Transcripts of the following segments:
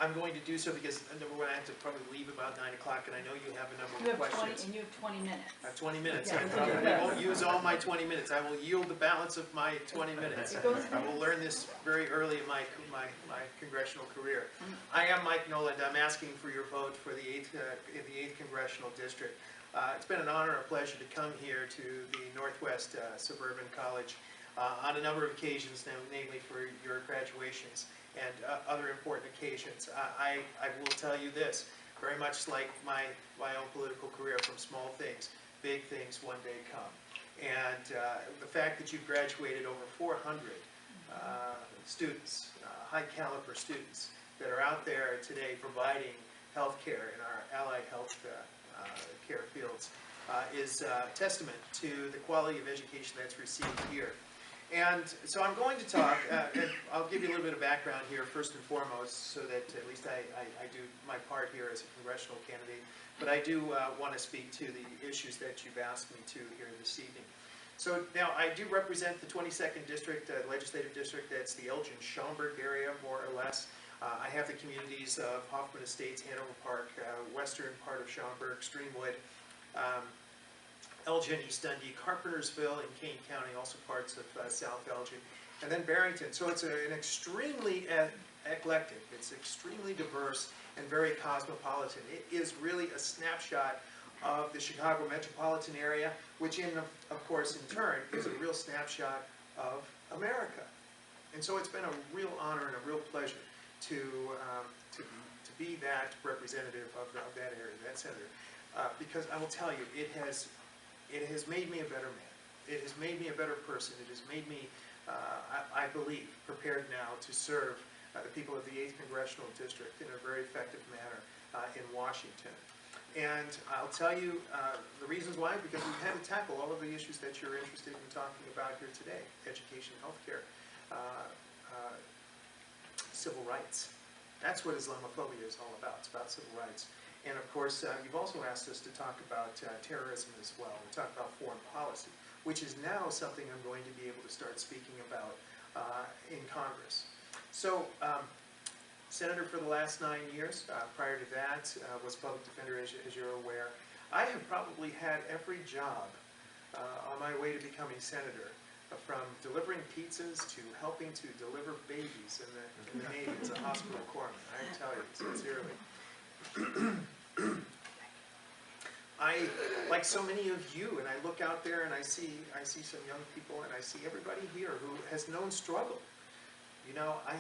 I'm going to do so because, number one, I have to probably leave about 9 o'clock, and I know you have a number You of have 20, questions. and you have 20 minutes. I have 20 minutes. Yeah, I probably won't use all my 20 minutes. I will yield the balance of my 20 minutes. It goes I will learn this very early in my congressional career. I am Mike Noland. I'm asking for your vote for the 8th Congressional District. It's been an honor and a pleasure to come here to the Northwest Suburban College on a number of occasions, namely for your graduations and other important occasions. I will tell you this, very much like my own political career, from small things, big things one day come. And the fact that you've graduated over 400 students, high caliber students, that are out there today providing health care in our allied health care fields is a testament to the quality of education that's received here. And so I'm going to talk, and I'll give you a little bit of background here first and foremost, so that at least I do my part here as a congressional candidate, but I do want to speak to the issues that you've asked me to here this evening. So now I do represent the 22nd District, Legislative District. That's the Elgin-Schaumburg area, more or less. I have the communities of Hoffman Estates, Hanover Park, western part of Schaumburg, Streamwood, Elgin, East Dundee, Carpentersville in Kane County, also parts of South Elgin, and then Barrington. So it's an extremely eclectic, it's extremely diverse and very cosmopolitan. It is really a snapshot of the Chicago metropolitan area, which of course in turn is a real snapshot of America. And so it's been a real honor and a real pleasure to be that representative of that area, that senator, because I will tell you, it has made me a better man. It has made me a better person. It has made me, I believe, prepared now to serve the people of the 8th Congressional District in a very effective manner in Washington. And I'll tell you the reasons why, because we've had to tackle all of the issues that you're interested in talking about here today: education, healthcare, civil rights. That's what Islamophobia is all about. It's about civil rights. And of course, you've also asked us to talk about terrorism as well. We talk about foreign policy, which is now something I'm going to be able to start speaking about in Congress. So, Senator for the last 9 years. Prior to that, was public defender, as you're aware. I have probably had every job on my way to becoming senator, from delivering pizzas to helping to deliver babies in the Navy as a hospital corpsman. I tell you sincerely. I, like so many of you, and I look out there and I see some young people, and I see everybody here who has known struggle. You know, I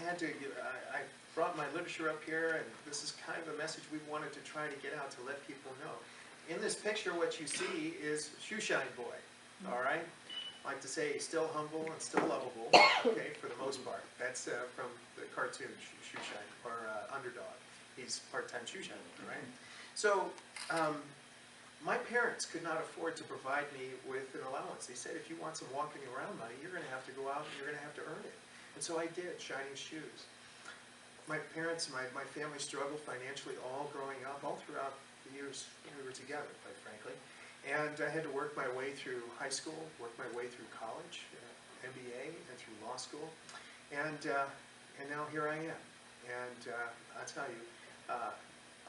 brought my literature up here, and this is kind of a message we wanted to try to get out to let people know. In this picture, what you see is Shoeshine Boy, all right? I like to say he's still humble and still lovable, okay, for the most part. That's from the cartoon Shoeshine, or Underdog. He's part-time shoeshine, right? So, my parents could not afford to provide me with an allowance. They said, if you want some walking around money, you're going to have to go out and you're going to have to earn it. And so I did, shining shoes. My parents, my family struggled financially all growing up, all throughout the years we were together, quite frankly. And I had to work my way through high school, work my way through college, MBA, and through law school. And now here I am. And I'll tell you,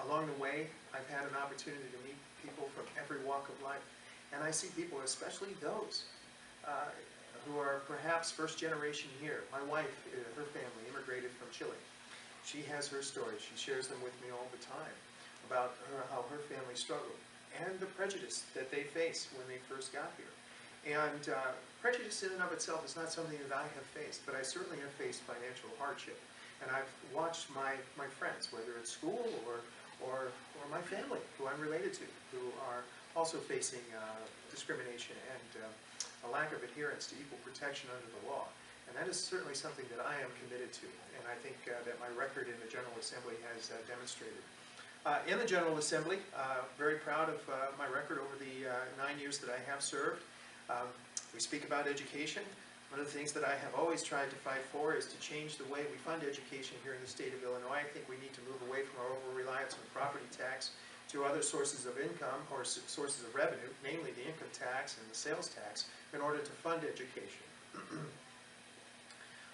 along the way, I've had an opportunity to meet people from every walk of life. And I see people, especially those who are perhaps first generation here. My wife, her family, immigrated from Chile. She has her stories. She shares them with me all the time about how her family struggled and the prejudice that they faced when they first got here. And prejudice in and of itself is not something that I have faced, but I certainly have faced financial hardship. And I've watched my friends, whether it's school or my family, who I'm related to, who are also facing discrimination and a lack of adherence to equal protection under the law. And that is certainly something that I am committed to, and I think that my record in the General Assembly has demonstrated. In the General Assembly, very proud of my record over the 9 years that I have served. We speak about education. One of the things that I have always tried to fight for is to change the way we fund education here in the state of Illinois. I think we need to move away from our over-reliance on property tax to other sources of income or sources of revenue, namely the income tax and the sales tax, in order to fund education.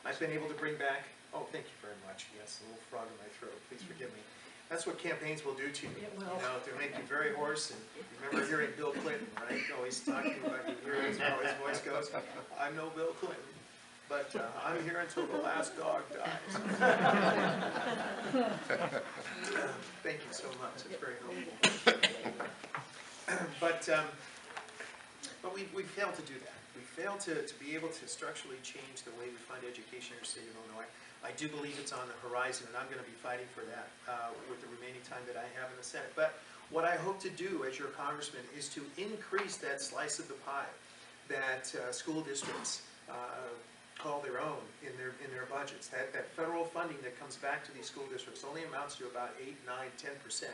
I've been able to bring back Oh, thank you very much. Yes, a little frog in my throat. Please forgive me. That's what campaigns will do to you. You know, they'll make you very hoarse. And remember hearing Bill Clinton, right? Always talking about, you hear how his voice goes. I'm no Bill Clinton, but I'm here until the last dog dies. Thank you so much. It's very helpful. But we failed to do that. We failed to be able to structurally change the way we fund education in the state of Illinois. I do believe it's on the horizon, and I'm going to be fighting for that with the remaining time that I have in the Senate. But what I hope to do as your congressman is to increase that slice of the pie that school districts call their own in their budgets. That federal funding that comes back to these school districts only amounts to about 8, 9, 10%.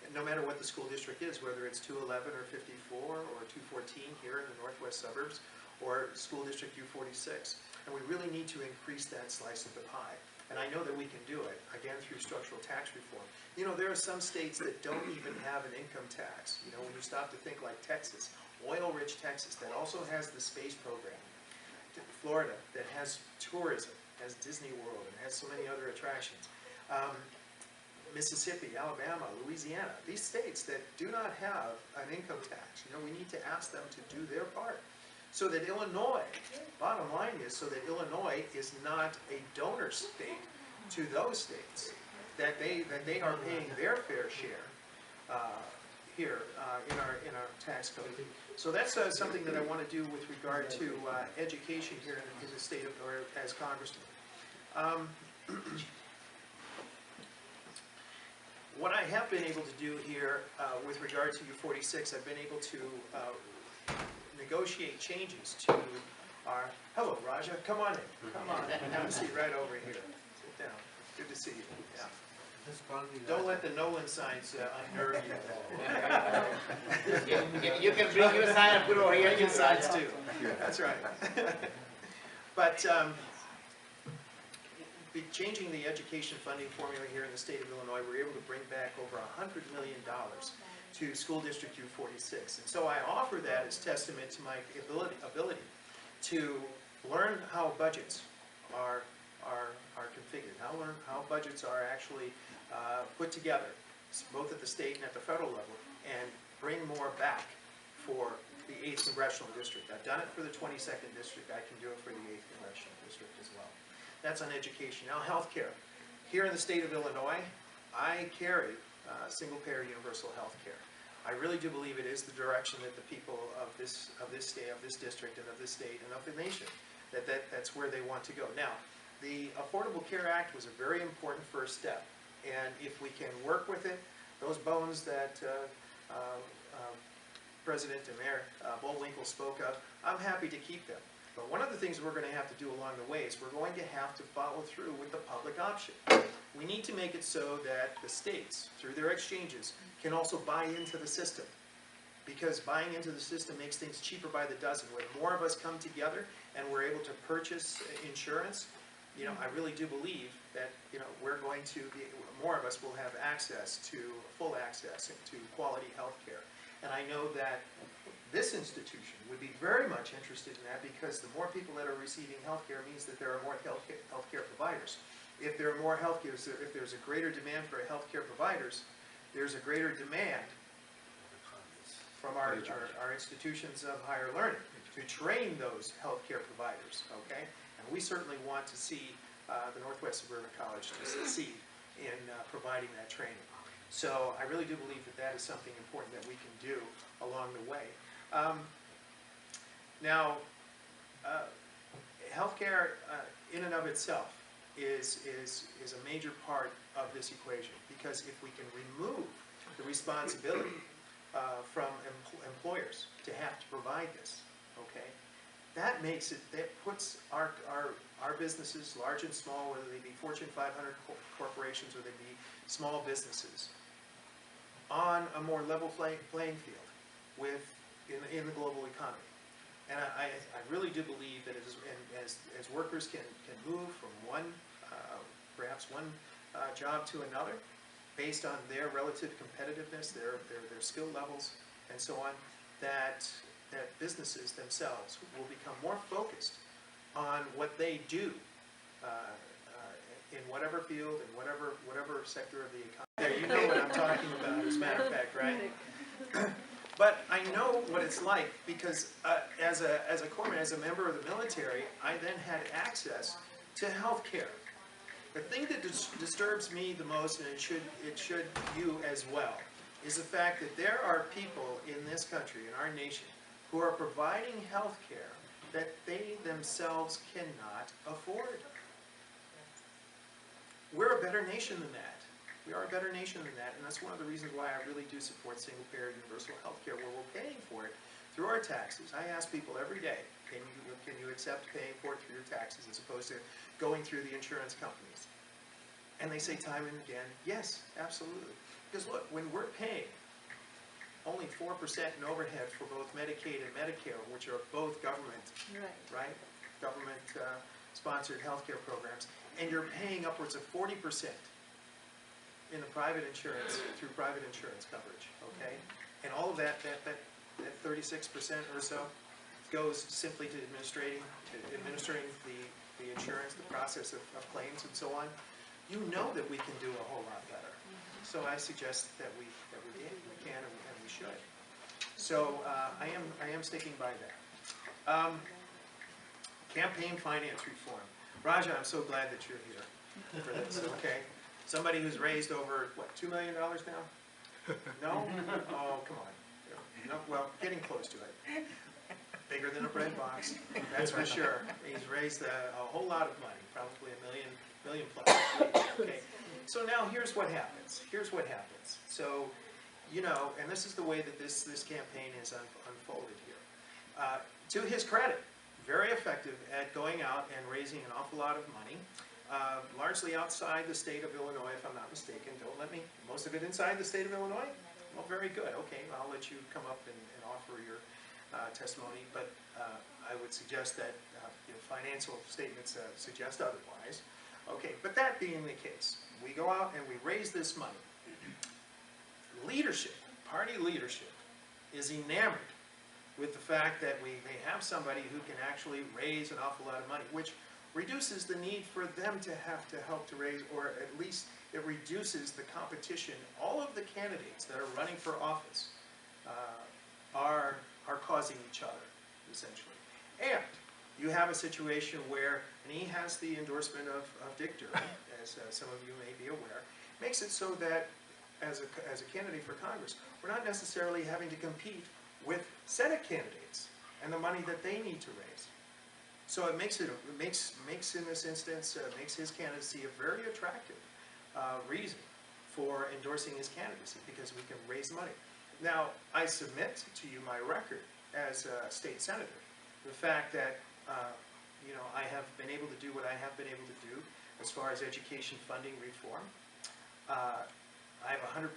And no matter what the school district is, whether it's 211 or 54 or 214 here in the northwest suburbs, or school district U46. And we really need to increase that slice of the pie. And I know that we can do it, again, through structural tax reform. You know, there are some states that don't even have an income tax. You know, when you stop to think like Texas, oil-rich Texas, that also has the space program. Florida, that has tourism, has Disney World, and has so many other attractions. Mississippi, Alabama, Louisiana, these states that do not have an income tax. You know, we need to ask them to do their part. So that Illinois, bottom line is, so that Illinois is not a donor state to those states, that they are paying their fair share here in our tax code. So that's something that I want to do with regard to education here in the state of, or as congressman. What I have been able to do here with regard to U46, I've been able to negotiate changes to our, hello Raja, come on in, come on in, have a seat right over here, sit down, good to see you. Yeah. Don't let the Noland signs unnerve you. You can bring your sign and put it over here. Bring your signs too, that's right. But changing the education funding formula here in the state of Illinois, we're able to bring back over $100 million to School District U46. And so I offer that as testament to my ability to learn how budgets are configured, how budgets are actually put together, both at the state and at the federal level, and bring more back for the 8th Congressional District. I've done it for the 22nd District, I can do it for the 8th Congressional District as well. That's on education. Now healthcare. Here in the state of Illinois, I carry single-payer universal health care. I really do believe it is the direction that the people of this state, of this district, and of this state, and of the nation, that's where they want to go. Now, the Affordable Care Act was a very important first step, and if we can work with it, those bones that President and Mayor Bullwinkle spoke of, I'm happy to keep them. But one of the things we're going to have to do along the way is we're going to have to follow through with the public option. We need to make it so that the states, through their exchanges, can also buy into the system. Because buying into the system makes things cheaper by the dozen. When more of us come together and we're able to purchase insurance, you know, I really do believe that, you know, we're going to be, more of us will have access to, full access to quality health care. And I know that this institution would be very much interested in that, because the more people that are receiving health care means that there are more health care providers. If there are more health care, if there's a greater demand for health care providers, there's a greater demand from our institutions of higher learning to train those health care providers, okay? And we certainly want to see the Northwest Suburban College to succeed in providing that training. So I really do believe that that is something important that we can do along the way. Now, healthcare in and of itself is a major part of this equation, because if we can remove the responsibility from employers to have to provide this, okay, that makes it, that puts our businesses, large and small, whether they be Fortune 500 corporations or they be small businesses, on a more level playing field in the global economy. And I really do believe that as workers can move from one, perhaps one job to another, based on their relative competitiveness, their skill levels, and so on, that businesses themselves will become more focused on what they do in whatever field, in whatever sector of the economy. There, you know what I'm talking about, as a matter of fact, right? But I know what it's like because as a corpsman, as a member of the military, I then had access to health care. The thing that disturbs me the most, and it should you as well, is the fact that there are people in this country, in our nation, who are providing health care that they themselves cannot afford. We're a better nation than that. We are a better nation than that, and that's one of the reasons why I really do support single-payer universal health care, where we're paying for it through our taxes. I ask people every day, can you accept paying for it through your taxes as opposed to going through the insurance companies? And they say time and again, yes, absolutely. Because look, when we're paying only 4% in overhead for both Medicaid and Medicare, which are both government, right? Government-sponsored healthcare programs, and you're paying upwards of 40% in the private insurance, through private insurance coverage, okay? And all of that 36% or so goes simply to administering the insurance, the process of claims and so on. You know that we can do a whole lot better. So I suggest that we can and we should. So I am sticking by that. Campaign finance reform. Raja, I'm so glad that you're here for this, okay? Somebody who's raised over, what, $2 million now? No? Oh, come on. No, well, getting close to it. Bigger than a bread box, that's for sure. He's raised a whole lot of money, probably a million plus. Okay. So now here's what happens. Here's what happens. So, you know, and this is the way that this campaign is unfolded here. To his credit, very effective at going out and raising an awful lot of money, largely outside the state of Illinois, if I'm not mistaken. Don't let me, most of it inside the state of Illinois? Well, very good. Okay, I'll let you come up and offer your testimony, but I would suggest that financial statements suggest otherwise. Okay, but that being the case, we go out and we raise this money. Leadership, party leadership, is enamored with the fact that we may have somebody who can actually raise an awful lot of money, which reduces the need for them to have to help to raise, or at least it reduces the competition. All of the candidates that are running for office are causing each other, essentially. And you have a situation where, and he has the endorsement of Dick Durbin, as some of you may be aware, makes it so that as a candidate for Congress, we're not necessarily having to compete with Senate candidates and the money that they need to raise. So it makes in this instance, makes his candidacy a very attractive reason for endorsing his candidacy, because we can raise money. Now, I submit to you my record as a state senator, the fact that I have been able to do what I have been able to do as far as education funding reform. I have a 100%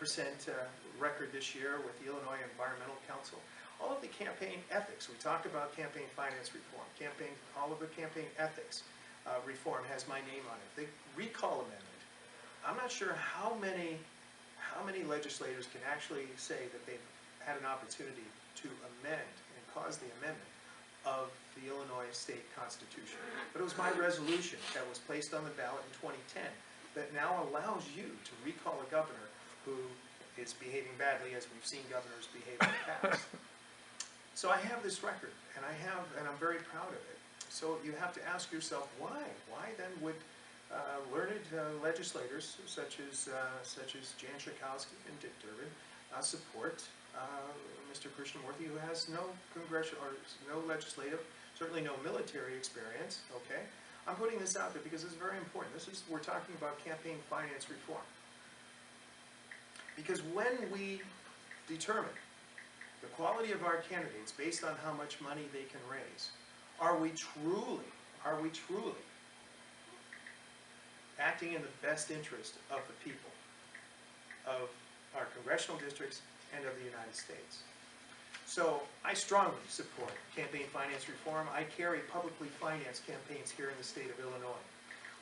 record this year with the Illinois Environmental Council. All of the campaign ethics, we talked about campaign finance reform, all of the campaign ethics reform has my name on it. The recall amendment, I'm not sure how many legislators can actually say that they've had an opportunity to amend and cause the amendment of the Illinois state constitution. But it was my resolution that was placed on the ballot in 2010 that now allows you to recall a governor who is behaving badly, as we've seen governors behave in the past. So I have this record, and I'm very proud of it. So you have to ask yourself, why? Why then would learned legislators such as Jan Schakowsky and Dick Durbin support Mr. Krishnamurthy, who has no congressional or no legislative, certainly no military experience? Okay, I'm putting this out there because it's very important. We're talking about campaign finance reform. Because when we determine the quality of our candidates based on how much money they can raise, are we truly acting in the best interest of the people, of our congressional districts, and of the United States? So I strongly support campaign finance reform. I carry publicly financed campaigns here in the state of Illinois,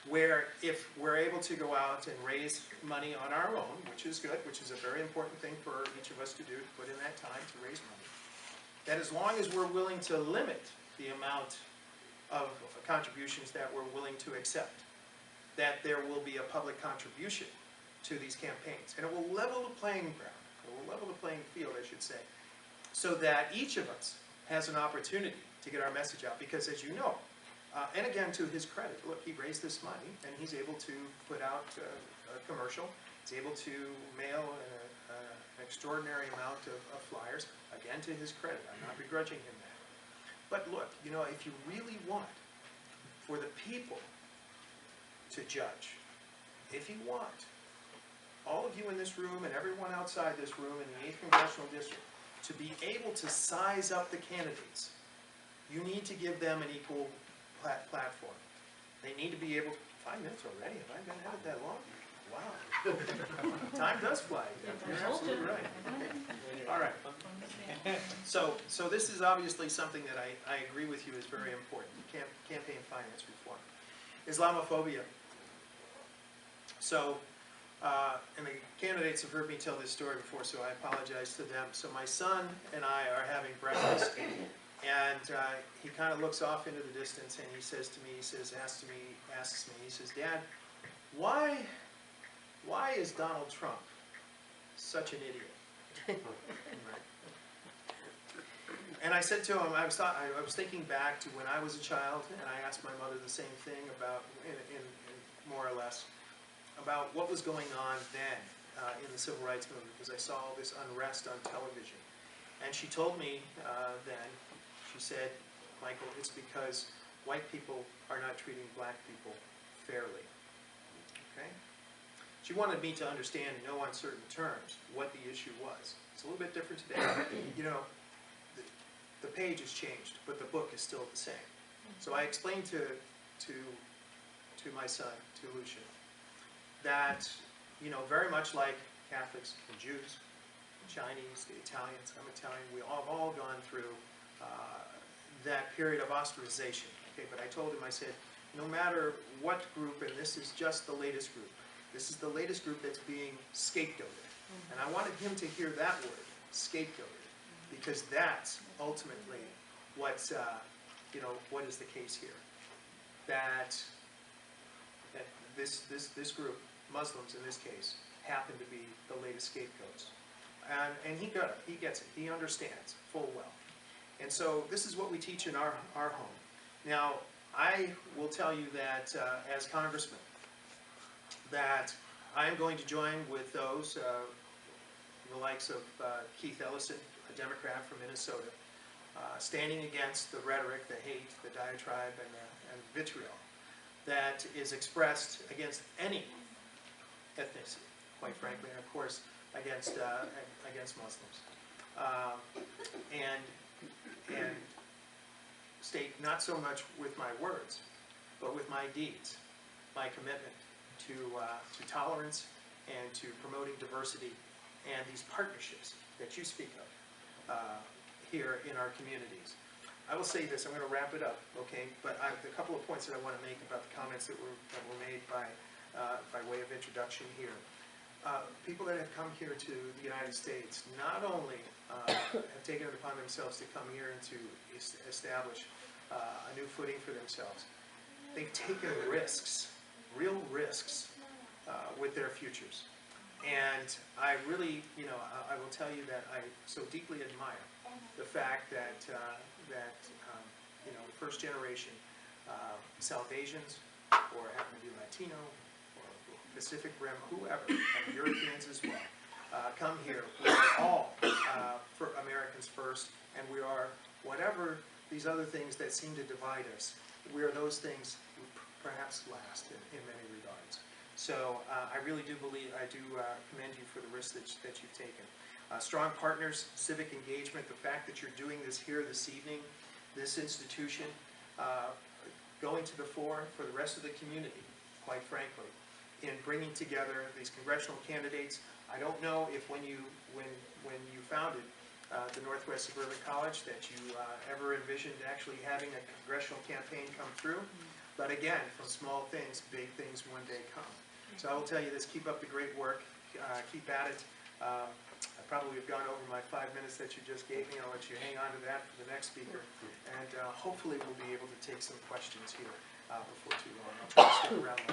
where if we're able to go out and raise money on our own, which is good, which is a very important thing for each of us to do, to put in that time to raise money, that as long as we're willing to limit the amount of contributions that we're willing to accept, that there will be a public contribution to these campaigns. And it will level the playing ground, it will level the playing field, I should say, so that each of us has an opportunity to get our message out. Because as you know, and again to his credit, look, he raised this money and he's able to put out a commercial. He's able to mail an extraordinary amount of flyers. Again, to his credit, I'm not begrudging him that. But look, you know, if you really want for the people to judge, if you want all of you in this room and everyone outside this room in the 8th Congressional District to be able to size up the candidates, you need to give them an equal platform. They need to be able to, 5 minutes already, have I been at it that long? Wow. Time does fly. You're absolutely right. Okay. All right. So this is obviously something that I agree with you is very important. Campaign finance reform. Islamophobia. So, and the candidates have heard me tell this story before, so I apologize to them. So my son and I are having breakfast, and he kind of looks off into the distance, and he says to me, asks me, he says, Dad, why is Donald Trump such an idiot? And I said to him, I was thinking back to when I was a child, and I asked my mother the same thing about, in more or less, about what was going on then in the Civil Rights Movement, because I saw all this unrest on television. And she told me then, she said, Michael, it's because white people are not treating black people fairly. Okay? She wanted me to understand in no uncertain terms what the issue was. It's a little bit different today. You know, the page has changed, but the book is still the same. So I explained to my son, to Lucian, that, you know, very much like Catholics and Jews, the Chinese, the Italians, I'm Italian, we have all gone through that period of ostracization. Okay, but I told him, I said, no matter what group, and this is just the latest group, this is the latest group that's being scapegoated. And I wanted him to hear that word, scapegoated, because that's ultimately what's, you know, what is the case here. That this group, Muslims in this case, happen to be the latest scapegoats. And he got it, he gets it, he understands full well. And so this is what we teach in our home. Now, I will tell you that as congressman, that I am going to join with those, the likes of Keith Ellison, a Democrat from Minnesota, standing against the rhetoric, the hate, the diatribe, and vitriol that is expressed against any ethnicity, quite frankly, and of course against Muslims, and state not so much with my words, but with my deeds, my commitment to tolerance and to promoting diversity and these partnerships that you speak of here in our communities. I will say this, I'm going to wrap it up, okay? But the couple of points that I want to make about the comments that were made by way of introduction here. People that have come here to the United States not only have taken it upon themselves to come here and to establish a new footing for themselves, they've taken risks, real risks, with their futures. And I really, you know, I will tell you that I so deeply admire the fact that, you know, the first generation South Asians, or happen to be Latino, or Pacific Rim, whoever, and Europeans as well, come here. We are all for Americans first, and we are whatever these other things that seem to divide us, we are those things perhaps last in many regards. So I really do believe, I do commend you for the risks that you've taken. Strong partners, civic engagement, the fact that you're doing this here this evening, this institution, going to the fore for the rest of the community, quite frankly, in bringing together these congressional candidates. I don't know if when you founded the Northwest Suburban College that you ever envisioned actually having a congressional campaign come through, but again, from small things, big things one day come. So I will tell you this, keep up the great work, keep at it. I probably have gone over my 5 minutes that you just gave me. I'll let you hang on to that for the next speaker. And hopefully we'll be able to take some questions here before too long. I'll try to stick around.